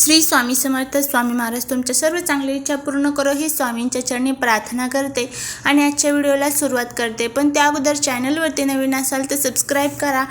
श्री स्वामी समर्थ स्वामी महाराज तुमच्या सर्व चांगली इच्छा पूर्ण करो ही स्वामींच्या चरणी प्रार्थना करते आणि आजच्या व्हिडिओला सुरुवात करते। पण त्या अगोदर चॅनलवरती नवीन असाल तर सबस्क्राईब करा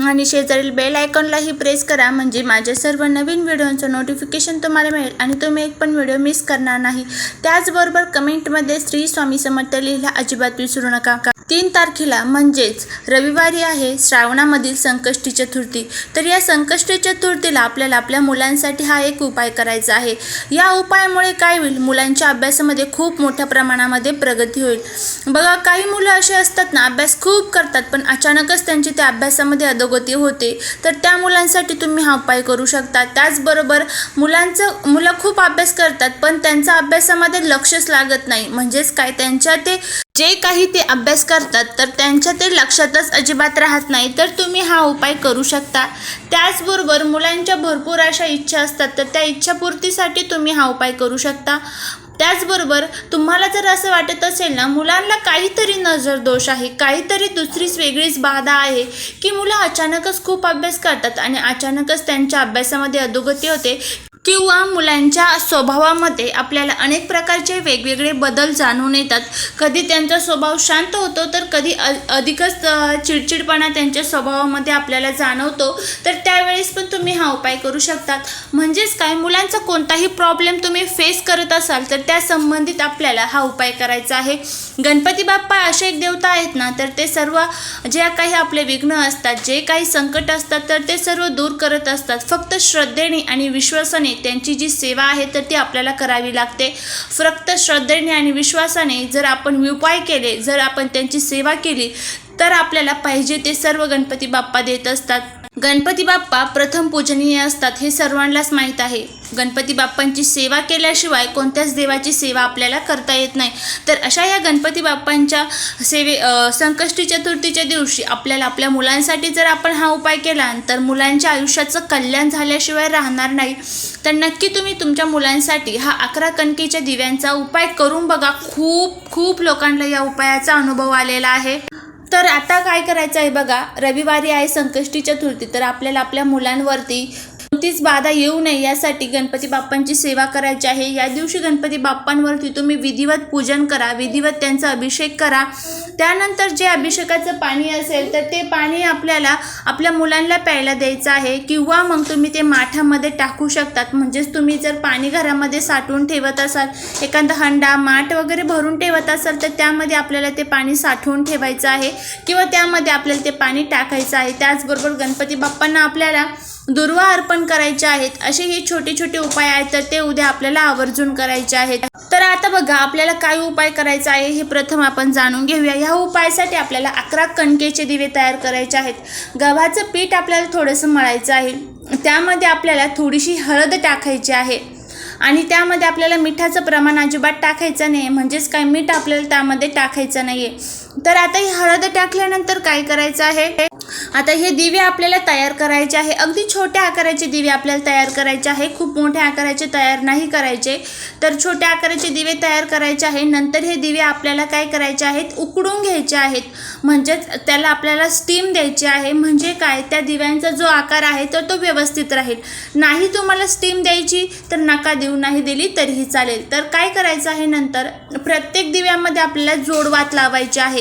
आणि शेजारील बेल आयकॉनलाही प्रेस करा, म्हणजे माझ्या सर्व नवीन व्हिडिओंचं नोटिफिकेशन तुम्हाला मिळेल आणि तुम्ही एक पण व्हिडिओ मिस करणार नाही। त्याचबरोबर कमेंटमध्ये श्री स्वामी समर्थ लिहायला अजिबात विसरू नका। 3 तारखेला म्हणजेच रविवारी आहे श्रावणामधील संकष्टी चतुर्थी। तर या संकष्टी चतुर्थीला आपल्याला आपल्या मुलांसाठी हा एक उपाय करायचा आहे। या उपायामुळे काय होईल, मुलांच्या अभ्यासामध्ये खूप मोठ्या प्रमाणामध्ये प्रगती होईल। बघा, काही मुलं असे असतात ना, अभ्यास खूप करतात पण अचानकच त्यांची त्या अभ्यासामध्ये अधोगती होते, तर त्या मुलांसाठी तुम्ही हा उपाय करू शकता। त्याचबरोबर मुलं खूप अभ्यास करतात पण त्यांचा अभ्यासामध्ये लक्षच लागत नाही, म्हणजेच काय, त्यांच्या ते जे काही ते अभ्यास करतात तर त्यांच्या ते लक्षातच अजिबात राहत नाही, तर तुम्ही हा उपाय करू शकता। त्याचबरोबर मुलांच्या भरपूर अशा इच्छा असतात, तर त्या इच्छापूर्तीसाठी तुम्ही हा उपाय करू शकता। त्याचबरोबर तुम्हाला जर असं वाटत असेल ना, मुलांना काहीतरी नजर दोष आहे, काहीतरी दुसरीच वेगळीच बाधा आहे, की मुलं अचानकच खूप अभ्यास करतात आणि अचानकच त्यांच्या अभ्यासामध्ये अधोगती होते, किंवा मुलांच्या स्वभावामध्ये आपल्याला अनेक प्रकारचे वेगवेगळे बदल जाणून येतात। कधी त्यांचा स्वभाव शांत होतो तर कधी अधिकच चिडचिडपणा त्यांच्या स्वभावामध्ये आपल्याला जाणवतो, तर त्यावेळेस पण तुम्ही हा उपाय करू शकतात। म्हणजेच काय, मुलांचा कोणताही प्रॉब्लेम तुम्ही फेस करत असाल तर त्या संबंधित आपल्याला हा उपाय करायचा आहे। गणपती बाप्पा असे एक देवता आहेत ना, तर ते सर्व जे काही आपले विघ्न असतात, जे काही संकट असतात, तर ते सर्व दूर करत असतात। फक्त श्रद्धेने आणि विश्वासाने त्यांची जी सेवा आहे तर ती आपल्याला करावी लागते। फक्त श्रद्धेने आणि विश्वासाने जर आपण उपाय केले, जर आपण त्यांची सेवा केली, तर आपल्याला पाहिजे ते सर्व गणपती बाप्पा देत असतात। गणपती बाप्पा प्रथम पूजनीय असतात हे सर्वांनाच माहीत आहे। गणपती बाप्पांची सेवा केल्याशिवाय कोणत्याच देवाची सेवा आपल्याला करता येत नाही। तर अशा या गणपती बाप्पांच्या संकष्टी चतुर्थीच्या दिवशी आपल्याला आपल्या मुलांसाठी जर आपण हा उपाय केला तर मुलांच्या आयुष्याचं कल्याण झाल्याशिवाय राहणार नाही। तर नक्की तुम्ही तुमच्या मुलांसाठी हा 11 कणकेच्या दिव्यांचा उपाय करून बघा। खूप लोकांना या उपायाचा अनुभव आलेला आहे। तर आता काय करायचं आहे बघा, रविवारी आहे संकष्टी चतुर्थी, तर आपल्याला आपल्या मुलांवरती कोणतीच बाधा येऊ नये यासाठी गणपती बाप्पांची सेवा करायची आहे। या दिवशी गणपती बाप्पांवरती तुम्ही विधिवत पूजन करा, विधिवत त्यांचा अभिषेक करा। त्यानंतर जे अभिषेकाचं पाणी असेल तर ते पाणी आपल्याला आपल्या मुलांना प्यायला द्यायचं आहे, किंवा मग तुम्ही ते माठामध्ये टाकू शकतात। म्हणजेच तुम्ही जर पाणी घरामध्ये साठवून ठेवत असाल, एखादा हंडा माठ वगैरे भरून ठेवत असाल, तर त्यामध्ये आपल्याला ते पाणी साठवून ठेवायचं आहे, किंवा त्यामध्ये आपल्याला ते पाणी टाकायचं आहे। त्याचबरोबर गणपती बाप्पांना आपल्याला दुर्वा अर्पण करायचे आहेत। असे हे छोटे उपाय आहेत, तर ते उद्या आपल्याला आवर्जून करायचे आहेत। तर आता बघा, आपल्याला काय उपाय करायचा आहे हे प्रथम आपण जाणून घेऊया। ह्या उपायासाठी आपल्याला 11 कणकेचे दिवे तयार करायचे आहेत। गव्हाचं पीठ आपल्याला थोडंसं मळायचं आहे, त्यामध्ये आपल्याला थोडीशी हळद टाकायची आहे आणि त्यामध्ये आपल्याला मिठाचं प्रमाण अजिबात टाकायचं नाही, म्हणजेच काय, मीठ आपल्याला त्यामध्ये टाकायचं नाही आहे। तर आता ही हळद टाकल्यानंतर काय करायचं आहे, आता हे दिवे आपल्याला तयार करायचे आहे। अगदी छोट्या आकाराचे दिवे आपल्याला तयार करायचे आहे, खूप मोठ्या आकाराचे तयार नाही करायचे। तर छोट्या आकाराचे दिवे तयार करायचे आहे। नंतर हे दिवे आपल्याला काय करायचे आहेत, उकडून घ्यायचे आहेत, म्हणजेच त्याला आपल्याला स्टीम द्यायची आहे। म्हणजे काय, त्या दिव्यांचा जो आकार आहे तर तो व्यवस्थित राहील। नाही तुम्हाला स्टीम द्यायची तर नका देऊ, नाही दिली तरीही चालेल। तर काय करायचं आहे, नंतर प्रत्येक दिव्यामध्ये आपल्याला जोडवात लावायची आहे।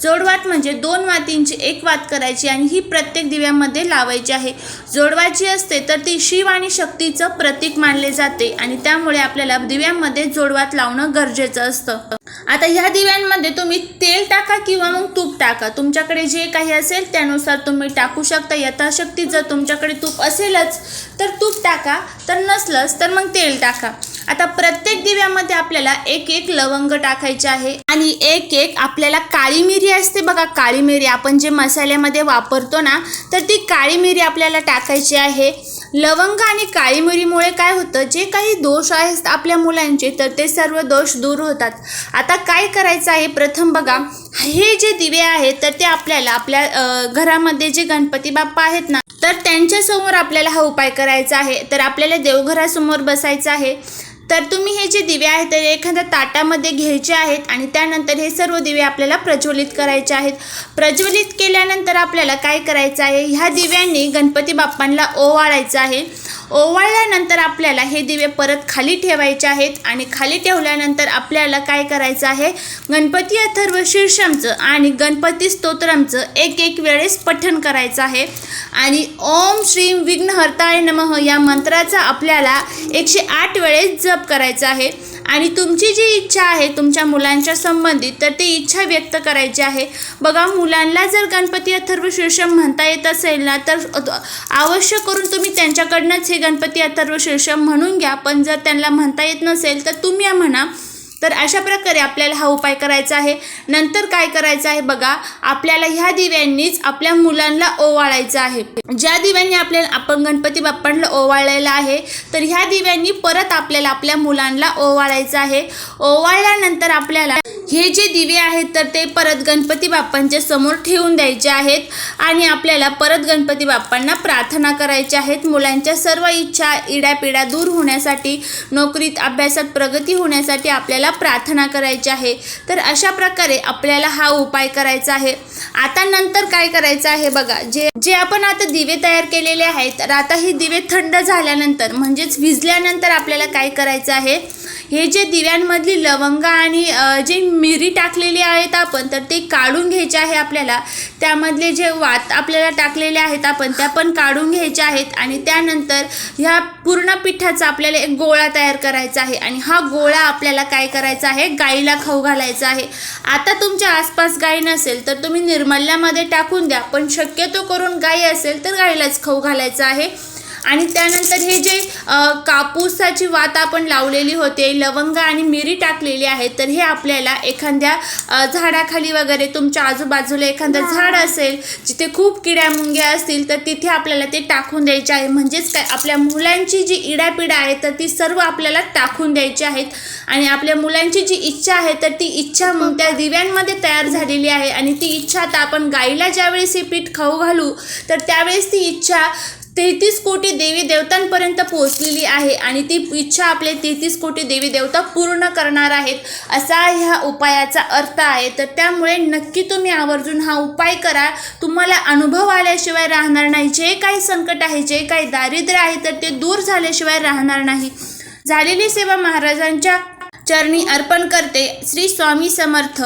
जोडवात म्हणजे 2 वातींची 1 वात करायची आणि ही प्रत्येक दिव्यामध्ये लावायची आहे। जोडवाची असते तर ती शिव आणि शक्तीचं प्रतीक मानले जाते आणि त्यामुळे आपल्याला दिव्यांमध्ये जोडवात लावणं गरजेचं असतं। आता ह्या दिव्यांमध्ये तुम्ही तेल टाका किंवा मग तूप टाका, तुमच्याकडे जे काही असेल त्यानुसार तुम्ही टाकू शकता। यथाशक्ती जर तुमच्याकडे तूप असेलच तर तूप टाका, तर नसलंच तर मग तेल टाका। आता प्रत्येक दिव्यामध्ये आपल्याला एक लवंग टाकायचे आहे आणि एक आपल्याला काळी मिरी असते बघा, काळी मिरी आपण जे मसाल्यामध्ये वापरतो ना, तर ती काळी मिरी आपल्याला टाकायची आहे। लवंग आणि काळी मिरीमुळे काय होतं, जे काही दोष आहेत आपल्या मुलांचे तर ते सर्व दोष दूर होतात। आता काय करायचं आहे, प्रथम बघा, हे जे दिवे आहेत तर ते आपल्याला आपल्या घरामध्ये जे गणपती बाप्पा आहेत ना, तर त्यांच्यासमोर आपल्याला हा उपाय करायचा आहे। तर आपल्याला देवघरासमोर बसायचं आहे। तर तुम्ही हे जे दिवे आहेत ते एखाद्या ताटामध्ये घ्यायचे आहेत आणि त्यानंतर हे सर्व दिवे आपल्याला प्रज्वलित करायचे आहेत। प्रज्वलित केल्यानंतर आपल्याला काय करायचं आहे, ह्या दिव्यांनी गणपती बाप्पांना ओवाळायचं आहे। ओवाळल्यानंतर आपल्याला हे दिवे परत खाली ठेवायचे आहेत आणि खाली ठेवल्यानंतर आपल्याला काय करायचं आहे, गणपती अथर्वशीर्षमचं आणि गणपती स्तोत्रमचं एक वेळेस पठण करायचं आहे आणि ओम श्रीम विघ्नहर्ताय नमः या मंत्राचा आपल्याला 108 वेळेस जप करायचा आहे आणि तुमची जी इच्छा आहे तुमच्या मुलांच्या संबंधित तर ती इच्छा व्यक्त करायची आहे. बघा, मुलांना जर गणपती अथर्वशीर्षम म्हणता येत असेल ना तर अवश्य करून तुम्ही त्यांच्याकडनंच हे गणपती अथर्वशीर्षम म्हणून घ्या. पण जर त्यांना म्हणता येत नसेल तर तुम्ही म्हणा. तर अशा प्रकारे आपल्याला हा उपाय करायचा आहे. नंतर काय करायचं आहे बघा, आपल्याला ह्या दिव्यांनीच आपल्या मुलांना ओवाळायचं आहे. ज्या दिव्यांनी आपण गणपती बाप्पांना ओवाळलेला आहे तर ह्या दिव्यांनी परत आपल्याला आपल्या मुलांना ओवाळायचं आहे. ओवाळल्यानंतर आपल्याला हे जे दिवे आहेत तर ते परत गणपती बाप्पांच्या समोर ठेवून द्यायचे आहेत आणि आपल्याला परत गणपती बाप्पांना प्रार्थना करायची आहेत. मुलांच्या सर्व इच्छा इड्यापिड्या दूर होण्यासाठी, नोकरीत अभ्यासात प्रगती होण्यासाठी आपल्याला प्रार्थना करायची आहे. तर अशा प्रकारे आपल्याला हा उपाय करायचा आहे. आता नंतर काय करायचं आहे बघा, जे आपण आता दिवे तयार केलेले आहेत तर आता हे दिवे थंड झाल्यानंतर म्हणजेच विझल्यानंतर आपल्याला काय करायचं आहे, हे जे दिव्यांमधली लवंग आणि जे मिरी टाकलेली आहेत आपण तर ते काढून घ्यायचे आहे. आपल्याला त्यामधले जे वात आपल्याला टाकलेले आहेत आपण त्या पण काढून घ्यायचे आहेत आणि त्यानंतर ह्या पूर्ण पिठाचा आपल्याला एक गोळा तयार करायचा आहे आणि हा गोळा आपल्याला काय करायचा आहे, गाईला खाऊ घालायचा आहे. आता तुमच्या आसपास गाई नसेल तर तुम्ही निर्मल्यामध्ये टाकून द्या, पण शक्यतो करून गाई असेल तर गाईलाच खाऊ घालायचं आहे. आणि त्यानंतर हे जे कापूसाची वात आपण लावलेली होते, लवंग आणि मिरी टाकलेली आहे तर हे आपल्याला एखाद्या झाडाखाली वगैरे तुमच्या आजूबाजूला एखादं झाड असेल जिथे खूप किड्या मुंग्या असतील तर तिथे आपल्याला ते टाकून द्यायचे आहे. म्हणजेच काय, आपल्या मुलांची जी इडापिडा आहे तर ती सर्व आपल्याला टाकून द्यायची आहेत आणि आपल्या मुलांची जी इच्छा आहे तर ती इच्छा मग त्या दिव्यांमध्ये तयार झालेली आहे आणि ती इच्छा आता आपण गाईला ज्यावेळेस हे पीठ खाऊ घालू तर त्यावेळेस ती इच्छा 33 कोटी देवी देवतांपर्यंत पोहोचलेली आहे आणि ती इच्छा आपले 33 कोटी देवी देवता पूर्ण करणार आहेत, असा ह्या उपायाचा अर्थ आहे. तर त्यामुळे नक्की तुम्ही आवर्जून हा उपाय करा. तुम्हाला अनुभव आल्याशिवाय राहणार नाही. जे काही संकट आहे, जे काही दारिद्र्य आहे तर ते दूर झाल्याशिवाय राहणार नाही. झालेली सेवा महाराजांच्या चरणी अर्पण करते. श्री स्वामी समर्थ.